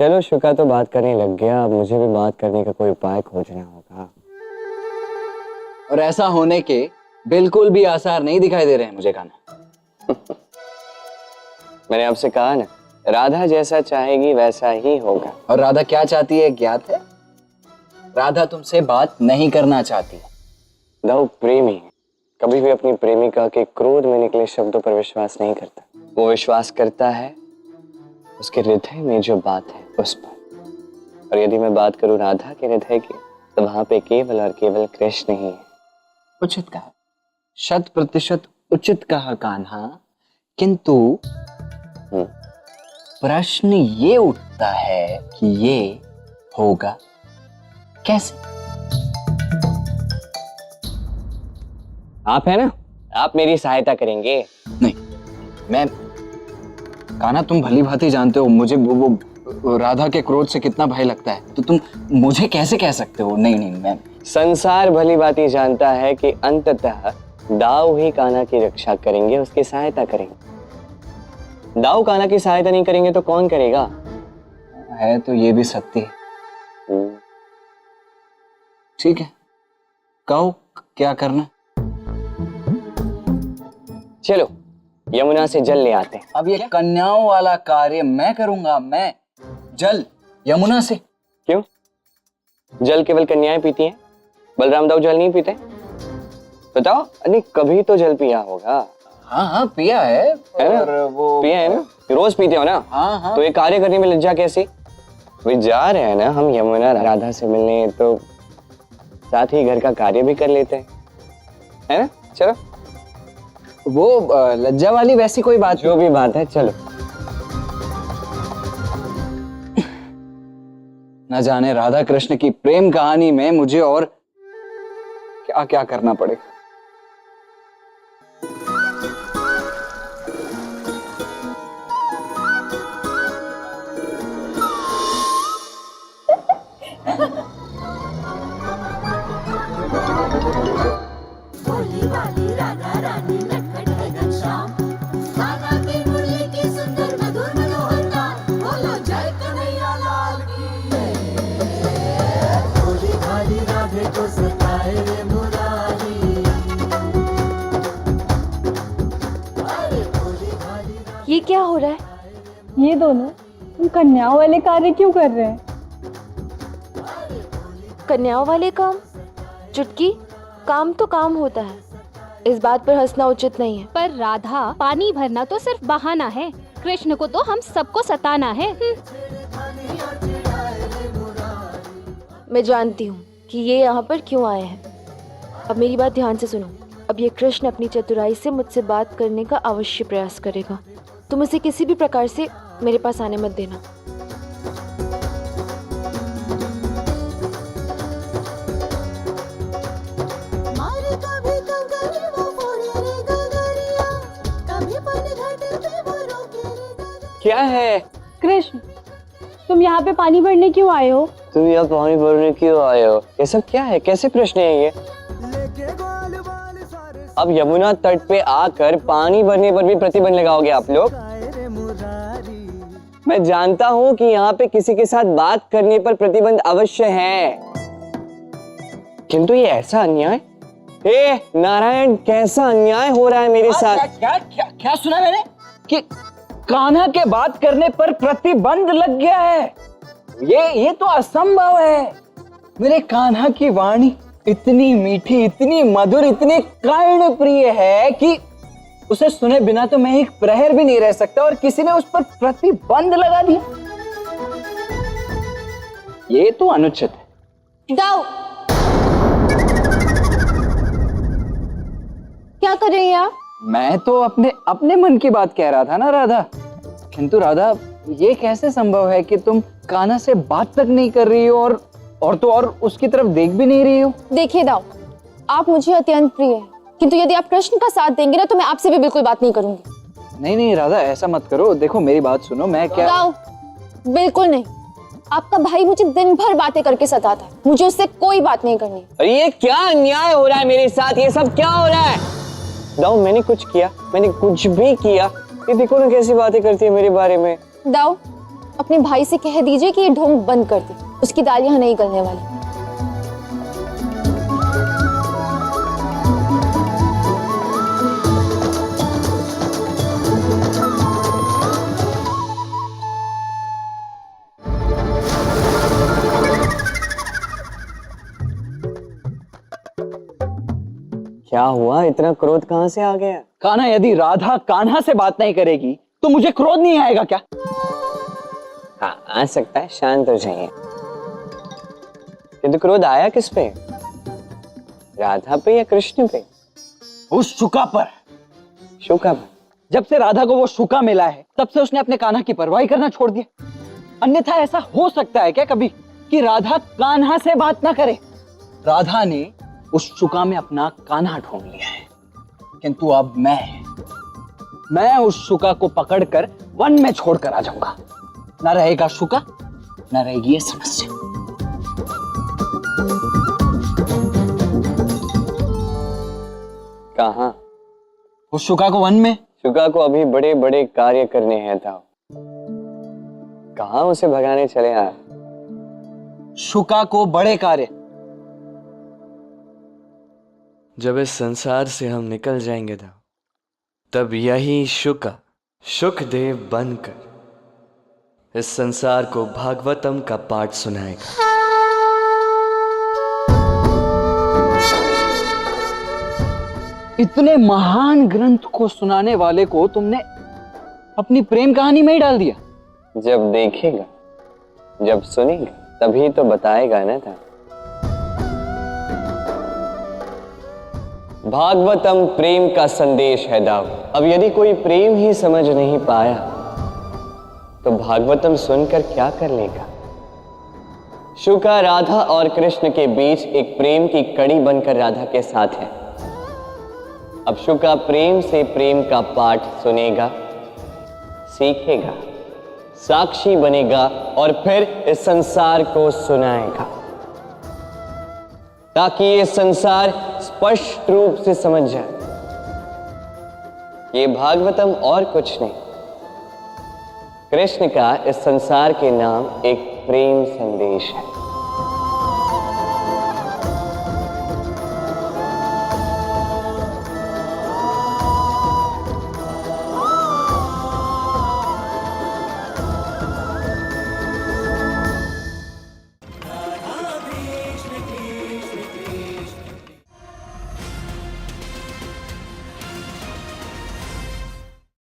चलो शुका तो बात करने लग गया, अब मुझे भी बात करने का कोई उपाय खोजना होगा। और ऐसा होने के बिल्कुल भी आसार नहीं दिखाई दे रहे हैं मुझे कान्हा। मैंने आपसे कहा ना, राधा जैसा चाहेगी वैसा ही होगा। और राधा क्या चाहती है ज्ञात है? राधा तुमसे बात नहीं करना चाहती। दाऊ प्रेमी है, कभी भी अपनी प्रेमिका के क्रोध में निकले शब्दों पर विश्वास नहीं करता। वो विश्वास करता है उसके हृदय में जो बात है उस पर। और यदि मैं बात करूं राधा के हृदय की, तो वहां पे केवल और केवल कृष्ण ही है। उचित कहा, 100% उचित कहा कान्हा। किंतु प्रश्न ये उठता है कि ये होगा कैसे? आप है ना, आप मेरी सहायता करेंगे। नहीं, मैं कान्हा तुम भली भांति जानते हो मुझे वो राधा के क्रोध से कितना भय लगता है, तो तुम मुझे कैसे कह सकते हो? नहीं नहीं, मैं संसार भली भांति जानता है कि अंततः दाऊ ही कान्हा की रक्षा करेंगे, उसकी सहायता करेंगे। दाऊ कान्हा की सहायता नहीं करेंगे तो कौन करेगा? है तो ये भी सत्य है। ठीक है, कहो क्या करना। चलो यमुना से जल ले आते हैं। अब ये कन्याओं वाला कार्य मैं करूंगा, मैं जल यमुना से? क्यों? जल केवल कन्याएं पीती हैं, बलराम दाऊ जल नहीं पीते? बताओ, नहीं कभी तो जल पिया होगा। हाँ हाँ पिया है और वो पिया है ना, रोज पीते हो ना। हाँ हाँ। तो ये कार्य करने में लज्जा कैसी? वे जा रहे हैं ना हम यमुना राधा से मिलने, तो साथ ही घर का कार्य भी कर लेते हैं, है ना? चलो। वो लज्जा वाली वैसी कोई बात, जो भी बात है चलो। न जाने राधा कृष्ण की प्रेम कहानी में मुझे और क्या क्या करना पड़ेगा। ये क्या हो रहा है? ये दोनों तुम कन्याओं वाले कार्य क्यों कर रहे हैं? कन्याओं वाले काम? चुटकी, काम तो काम होता है, इस बात पर हंसना उचित नहीं है। पर राधा, पानी भरना तो सिर्फ बहाना है, कृष्ण को तो हम सबको सताना है। मैं जानती हूँ कि ये यहाँ पर क्यों आए हैं। अब मेरी बात ध्यान से सुनो। अब ये कृष्ण अपनी चतुराई से मुझसे बात करने का अवश्य प्रयास करेगा। तुम इसे किसी भी प्रकार से मेरे पास आने मत देना। क्या है? कृष्ण, तुम यहाँ पे पानी भरने क्यों आए हो? तुम यहाँ पानी भरने क्यों आए हो? ये सब क्या है? कैसे प्रश्न है ये? अब यमुना तट पे आकर पानी भरने पर भी प्रतिबंध लगाओगे आप लोग? मैं जानता हूँ कि यहाँ पे किसी के साथ बात करने पर प्रतिबंध अवश्य है, किंतु ये ऐसा अन्याय, हे नारायण, कैसा अन्याय हो रहा है मेरे साथ? क्या क्या क्या सुना मैंने कि कान्हा के बात करने पर प्रतिबंध लग गया है? ये तो असंभव है। मेरे कान्हा की वाणी इतनी मीठी, इतनी मधुर, इतनी कर्ण प्रिय है कि उसे सुने बिना तो मैं एक प्रहर भी नहीं रह सकता, और किसी ने उस पर प्रतिबंध लगा दिया। ये तो अनुचित है। दाऊ, क्या कर रही हैं आप? मैं तो अपने मन की बात कह रहा था ना राधा। किंतु राधा, ये कैसे संभव है कि तुम कान्हा से बात तक नहीं कर रही हो और उसकी तरफ देख भी नहीं रही हो? देखिए दाऊ, आप मुझे अत्यंत प्रिय हैं, किंतु यदि आप कृष्ण का साथ देंगे ना तो मैं आपसे भी बिल्कुल बात नहीं करूंगी। नहीं नहीं राधा, ऐसा मत करो। देखो मेरी बात सुनो। मैं क्या? दाऊ, बिल्कुल नहीं। आपका भाई मुझे दिन भर बातें करके सताता है, मुझे उससे कोई बात नहीं करनी। अरे ये क्या अन्याय हो रहा है मेरे साथ? ये सब क्या हो रहा है? दाऊ, मैंने कुछ किया? मैंने कुछ भी किया? ये देखो ना कैसी बातें करती है मेरे बारे में। दाऊ, अपने भाई से कह दीजिए कि ये ढोंग बंद कर दे, उसकी दाल यहाँ नहीं गलने वाली। क्या हुआ, इतना क्रोध कहाँ से आ गया? कान्हा, यदि राधा कान्हा से बात नहीं करेगी तो मुझे क्रोध नहीं आएगा क्या? हाँ, आ सकता है, शांत हो जाइए। किंतु क्रोध आया किस पे? राधा पे या कृष्ण पे? उस शुका पर। शुका पर? जब से राधा को वो शुका मिला है तब से उसने अपने कान्हा की परवाह करना छोड़ दिया। अन्यथा ऐसा हो सकता है क्या कभी कि राधा कान्हा से बात ना करे? राधा ने उस शुका में अपना कान्हा ढूंढ लिया है, किंतु अब मैं उस शुका को पकड़कर वन में छोड़कर आ जाऊंगा। न रहेगा शुका, न रहेगी ये समस्या। कहाँ? उस शुका को वन में। शुका को अभी बड़े बड़े कार्य करने हैं था, कहाँ उसे भगाने चले आए? शुका को बड़े कार्य। जब इस संसार से हम निकल जाएंगे था, तब यही शुका शुकदेव बनकर इस संसार को भागवतम का पाठ सुनाएगा। इतने महान ग्रंथ को सुनाने वाले को तुमने अपनी प्रेम कहानी में ही डाल दिया। जब देखेगा, जब सुनेगा, तभी तो बताएगा ना था। भागवतम प्रेम का संदेश है दाऊ। अब यदि कोई प्रेम ही समझ नहीं पाया तो भागवतम सुनकर क्या कर लेगा? शुका राधा और कृष्ण के बीच एक प्रेम की कड़ी बनकर राधा के साथ है। अब शुका प्रेम से प्रेम का पाठ सुनेगा, सीखेगा, साक्षी बनेगा और फिर इस संसार को सुनाएगा, ताकि ये संसार स्पष्ट रूप से समझ जाए ये भागवतम और कुछ नहीं, कृष्ण का इस संसार के नाम एक प्रेम संदेश है।